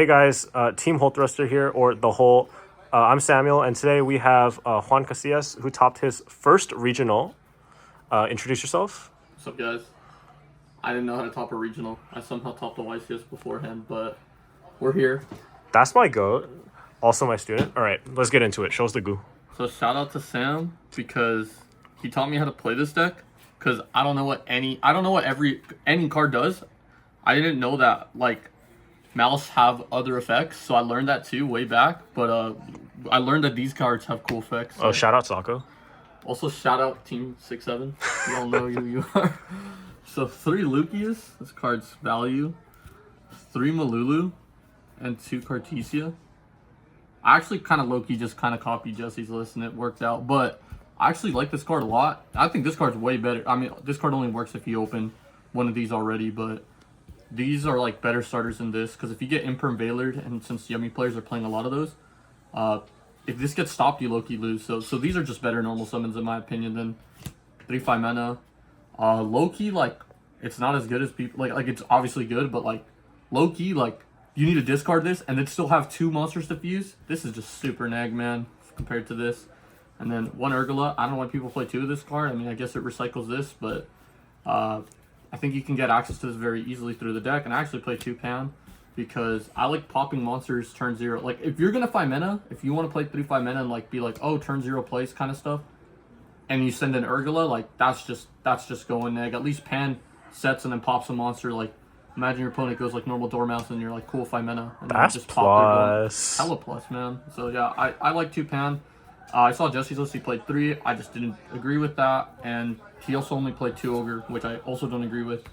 Hey guys, Team Hole Thruster here, or the Hole. I'm Samuel, and today we have Juan Casillas, who topped his first regional. Introduce yourself. What's up, guys? I didn't know how to top a regional. I somehow topped a YCS beforehand, but we're here. That's my goat. Also my student. All right, let's get into it. Show us the goo. So shout out to Sam because he taught me how to play this deck. Because I don't know what any card does. I didn't know that like Mouse have other effects, so I learned that too way back. But I learned that these cards have cool effects. So. Oh, shout out Sako. Also, shout out Team 6-7. You all know who you are. So 3 Lukias, this card's value. 3 Malulu, and 2 Cartesia. I actually kind of low-key just kind of copied Jesse's list and it worked out. But I actually like this card a lot. I think this card's way better. I mean, this card only works if you open one of these already, but these are like better starters than this. Because if you get Imperm Veilered, and since Yummy players are playing a lot of those, if this gets stopped, you low-key lose. So these are just better normal summons in my opinion than 3/5 mana. Low-key, like, it's not as good as people... Like it's obviously good, but, like, low-key, like, you need to discard this and then still have 2 monsters to fuse. This is just super nag, man, compared to this. And then 1 Urgula. I don't know why people play 2 of this card. I mean, I guess it recycles this, but I think you can get access to this very easily through the deck. And I actually play 2 Pan because I like popping monsters turn 0. Like, if you're going to 5 mana, if you want to play 3/5 mana and, like, be like, oh, turn 0 plays kind of stuff, and you send an Urgula, like, that's just going neg. At least Pan sets and then pops a monster. Like, imagine your opponent goes like normal Dormouse and you're like, cool, 5 mana. And That's just plus. Hella plus, man. So yeah, I like 2 Pan. I saw Jesse's list, he played 3. I just didn't agree with that. And he also only played 2 Ogre, which I also don't agree with.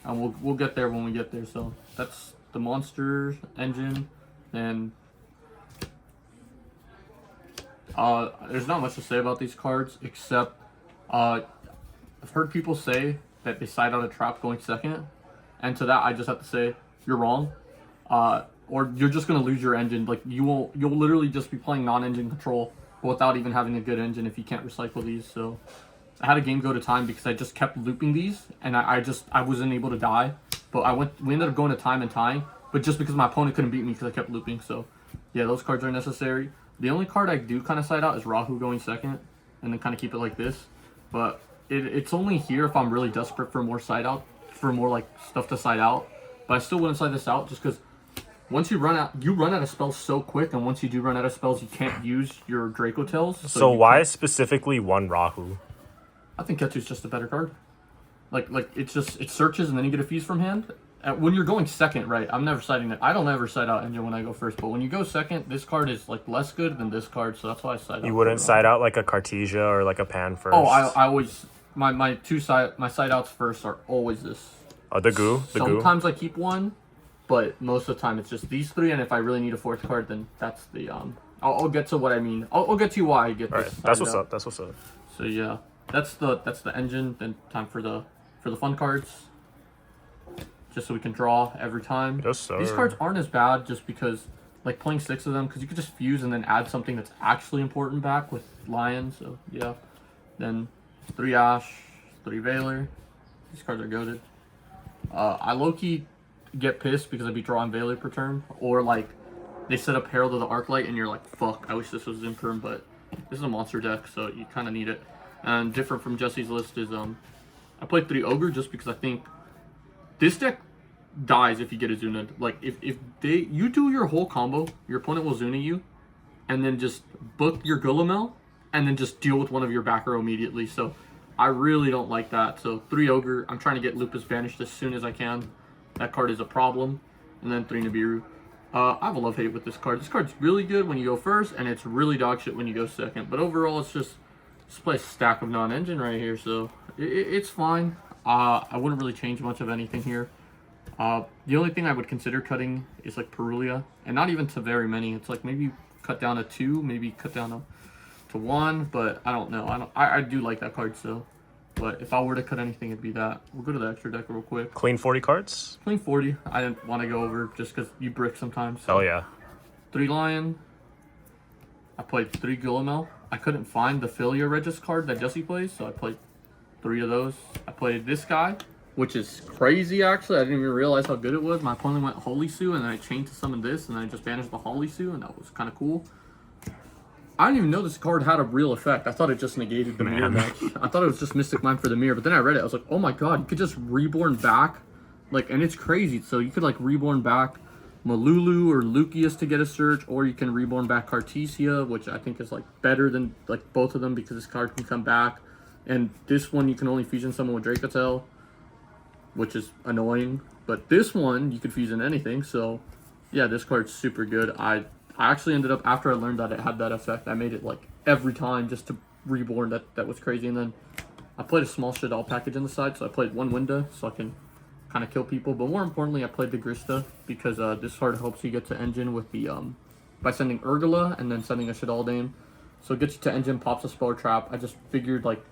And we'll get there when we get there. So that's the monster engine. And there's not much to say about these cards, except I've heard people say that they side out a trap going second. And to that, I just have to say, you're wrong. Or you're just going to lose your engine. Like, you'll literally just be playing non-engine control without even having a good engine if you can't recycle these. So I had a game go to time because I just kept looping these, and I wasn't able to die. But we ended up going to time and tying, but just because my opponent couldn't beat me because I kept looping. So yeah, those cards are necessary. The only card I do kind of side out is Rahu going second, and then kind of keep it like this. But it's only here if I'm really desperate for more side out, for more like stuff to side out. But I still wouldn't side this out just because once you run out of spells so quick, and once you do run out of spells, you can't use your Dracotails. So why specifically 1 Rahu? I think Ketsu's just a better card. Like it searches and then you get a fuse from hand. When you're going second, right? I'm never siding it. I don't ever side out engine when I go first, but when you go second, this card is like less good than this card, so that's why I side out. You wouldn't side out like a Cartesia or like a Pan first? Oh, I always my side outs first are always this. The goo. Sometimes I keep 1, but most of the time it's just these 3, and if I really need a 4th card, then that's the I'll get to what I mean. I'll get to why I get this. Right, that's what's up. That's what's up. So yeah, that's the engine. Then time for the fun cards. Just so we can draw every time. Yes, sir. These cards aren't as bad just because, like, playing 6 of them, because you could just fuse and then add something that's actually important back with Lion. So yeah, then 3 Ash, 3 Veiler. These cards are goated. I low-key get pissed because I'd be drawing Veiler per turn, or like they set up Herald of the Arclight and you're like, fuck, I wish this was Imperm, but this is a monster deck, so you kind of need it. And different from Jesse's list is I played 3 Ogre just because I think this deck dies if you get a Zuna. Like, if you do your whole combo, your opponent will Zuna you, and then just book your Gulamel, and then just deal with one of your back row immediately. So I really don't like that. So 3 Ogre, I'm trying to get Lupus banished as soon as I can. That card is a problem. And then 3 Nibiru. I have a love-hate with this card. This card's really good when you go first, and it's really dog shit when you go second. But overall, it's just play a stack of non-engine right here, so it's fine. I wouldn't really change much of anything here. The only thing I would consider cutting is like Perulia, and not even to very many. It's like maybe cut down to 2, maybe cut down to 1, but I don't know. I do like that card, so. But if I were to cut anything, it'd be that. We'll go to the extra deck real quick. Clean 40 cards? Clean 40. I didn't want to go over just because you brick sometimes. So. Oh, yeah. 3 Lion. I played 3 Gulamel. I couldn't find the Filia Regis card that Jesse plays, so I played 3 of those. I played this guy, which is crazy, actually. I didn't even realize how good it was. My opponent went Holy Sue, and then I chained to summon this, and then I just banished the Holy Sue, and that was kind of cool. I didn't even know this card had a real effect. I thought it just negated the mirror match. I thought it was just Mystic Mind for the mirror, but then I read it. I was like, oh my god, you could just reborn back. Like, and it's crazy. So you could, like, reborn back Malulu or Lucius to get a search, or you can reborn back Cartesia, which I think is, like, better than, like, both of them because this card can come back. And this one, you can only fusion someone with Dracotail, which is annoying. But this one, you could fusion anything. So, yeah, this card's super good. I actually ended up, after I learned that it had that effect, I made it, like, every time just to reborn. That was crazy. And then I played a small Shaddoll package on the side, so I played one Winda, so I can kind of kill people. But more importantly, I played the Grista, because this card helps you get to engine with the, by sending Urgula and then sending a Shaddoll Dame. So it gets you to engine, pops a spell or trap. I just figured, like,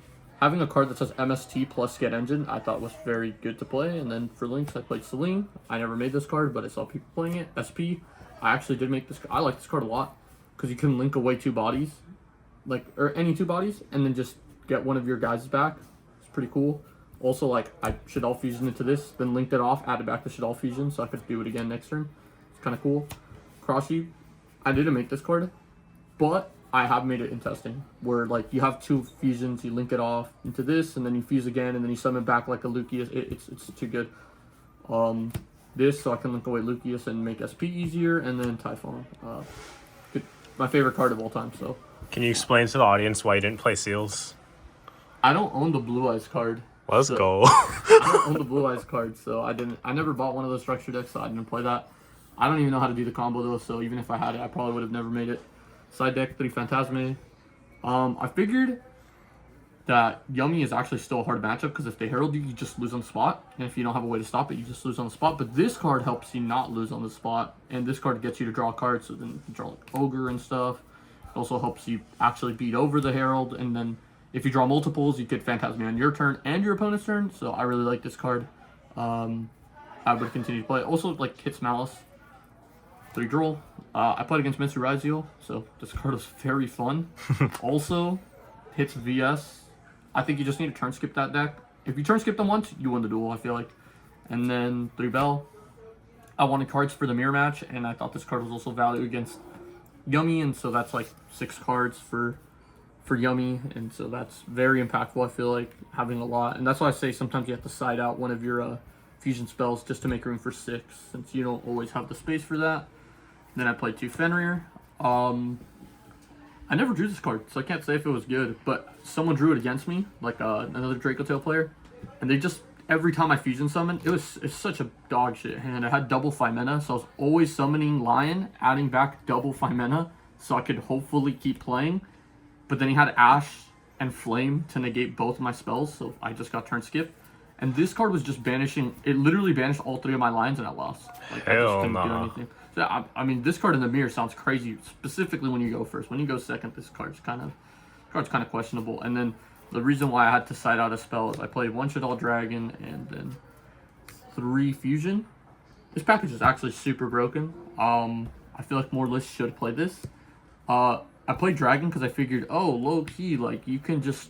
having a card that says MST plus get engine, I thought was very good to play. And then for links, I played Celine. I never made this card, but I saw people playing it. SP, I actually did make this. I like this card a lot because you can link away 2 bodies, like, or any 2 bodies, and then just get one of your guys back. It's pretty cool. Also, like, I Shaddoll fusion into this, then linked it off, added back the Shaddoll fusion, so I could do it again next turn. It's kind of cool. Croshy, I didn't make this card, but I have made it in testing, where, like, you have 2 fusions, you link it off into this, and then you fuse again, and then you summon back like a Lucius. It's too good. This, so I can link away Lucius and make SP easier, and then Typhon. My favorite card of all time, so. Can you explain to the audience why you didn't play Seals? I don't own the Blue Eyes card. Let's go. I don't own the Blue Eyes card, so I never bought one of those structure decks, so I didn't play that. I don't even know how to do the combo, though, so even if I had it, I probably would have never made it. Side deck, 3 Phantasme. I figured that Yummy is actually still a hard matchup, because if they herald you, you just lose on the spot. And if you don't have a way to stop it, you just lose on the spot. But this card helps you not lose on the spot. And this card gets you to draw cards, so then you can draw, like, Ogre and stuff. It also helps you actually beat over the herald. And then if you draw multiples, you get Phantasme on your turn and your opponent's turn. So I really like this card. I would continue to play it. Also, like, hits Malice. 3 draw. I played against Mr. Raziel, so this card was very fun. Also, hits VS. I think you just need to turn skip that deck. If you turn skip them once, you win the duel, I feel like. And then 3 Bell. I wanted cards for the mirror match, and I thought this card was also value against Yummy, and so that's like 6 cards for Yummy, and so that's very impactful, I feel like, having a lot. And that's why I say sometimes you have to side out one of your fusion spells just to make room for 6, since you don't always have the space for that. Then I played 2 Fenrir. I never drew this card, so I can't say if it was good, but someone drew it against me, like another Dracotail player, and they just, every time I fusion summoned, it's such a dog shit hand. I had double Phimena, so I was always summoning Lion, adding back double Phimena, so I could hopefully keep playing, but then he had Ash and Flame to negate both of my spells, so I just got turn skip. And this card was just banishing, it literally banished all 3 of my Lions, and I lost. Like, I just couldn't do anything. So, I mean, this card in the mirror sounds crazy, specifically when you go first. When you go second, this card's kind of questionable. And then the reason why I had to side out a spell is I played 1 Shaddoll Dragon and then 3 Fusion. This package is actually super broken. I feel like more lists should play this. I played Dragon because I figured, oh, low key, like, you can just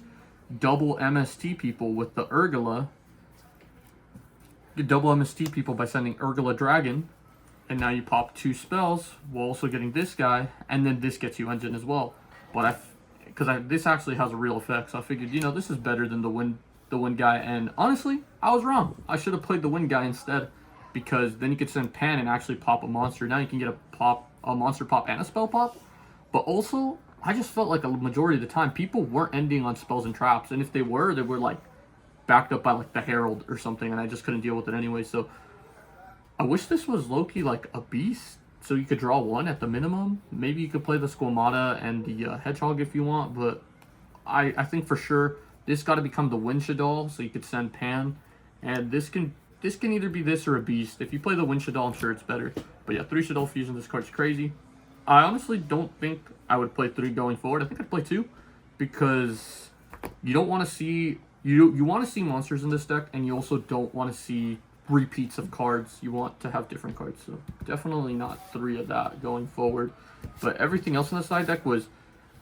double MST people with the Urgula. You double MST people by sending Urgula Dragon. And now you pop 2 spells while also getting this guy, and then this gets you engine as well. But this actually has a real effect, so I figured, you know, this is better than the wind guy. And honestly, I was wrong. I should have played the wind guy instead, because then you could send Pan and actually pop a monster. Now you can get a monster pop and a spell pop. But also, I just felt like a majority of the time people weren't ending on spells and traps, and if they were like backed up by like the Herald or something, and I just couldn't deal with it anyway. So I wish this was low-key like a beast, so you could draw 1 at the minimum. Maybe you could play the Squamata and the Hedgehog if you want, but I think for sure this got to become the Wind Shaddoll, so you could send Pan, and this can either be this or a beast. If you play the Wind Shaddoll, I'm sure it's better. But yeah, 3 Shaddoll fusion, this card's crazy. I honestly don't think I would play 3 going forward. I think I'd play 2, because you don't want to see you want to see monsters in this deck, and you also don't want to see repeats of cards. You want to have different cards, so definitely not 3 of that going forward. But everything else in the side deck was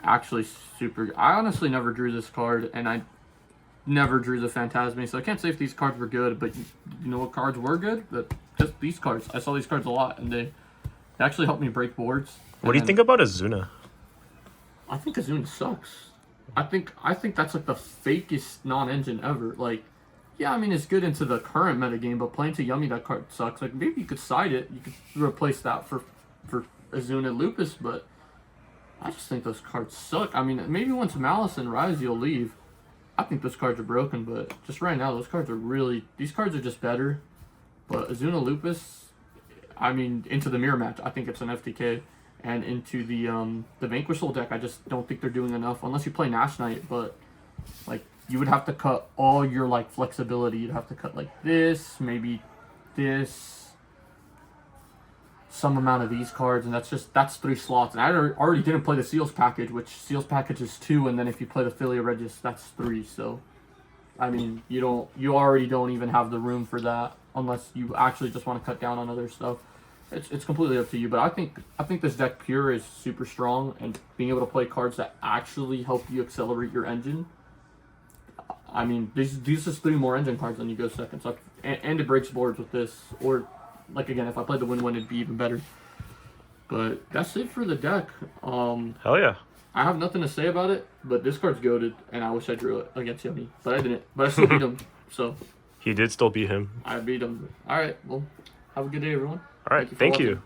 actually super. I honestly never drew this card, and never drew the Phantasme, so I can't say if these cards were good, but you know what cards were good? Just these cards. I saw these cards a lot, and they actually helped me break boards. What do you think about Azuna? I think Azuna sucks. I think that's like the fakest non-engine ever. Like, yeah, I mean it's good into the current metagame, but playing to Yummy, that card sucks. Like maybe you could side it, you could replace that for Azuna Lupus, but I just think those cards suck. I mean, maybe once Malice and Rise you'll leave. I think those cards are broken, but just right now those cards are really, these cards are just better. But Azuna Lupus, I mean, into the mirror match, I think it's an FTK. And into the Vanquish Soul deck, I just don't think they're doing enough unless you play Nash Knight. But like, you would have to cut all your like flexibility. You'd have to cut like this, maybe this, some amount of these cards, and that's 3 slots. And I already didn't play the Seals package, which Seals package is 2, and then if you play the Philia Regis, that's 3. So, I mean, you already don't even have the room for that unless you actually just want to cut down on other stuff. It's completely up to you, but I think this deck pure is super strong, and being able to play cards that actually help you accelerate your engine. I mean, these is 3 more engine cards than you go second, so and it breaks boards with this. Or, like again, if I played the win-win, it'd be even better. But that's it for the deck. Hell yeah. I have nothing to say about it, but this card's goated, and I wish I drew it against Yummy, but I didn't. But I still beat him, so. He did still beat him. I beat him. All right, well, have a good day, everyone. All right, thank you.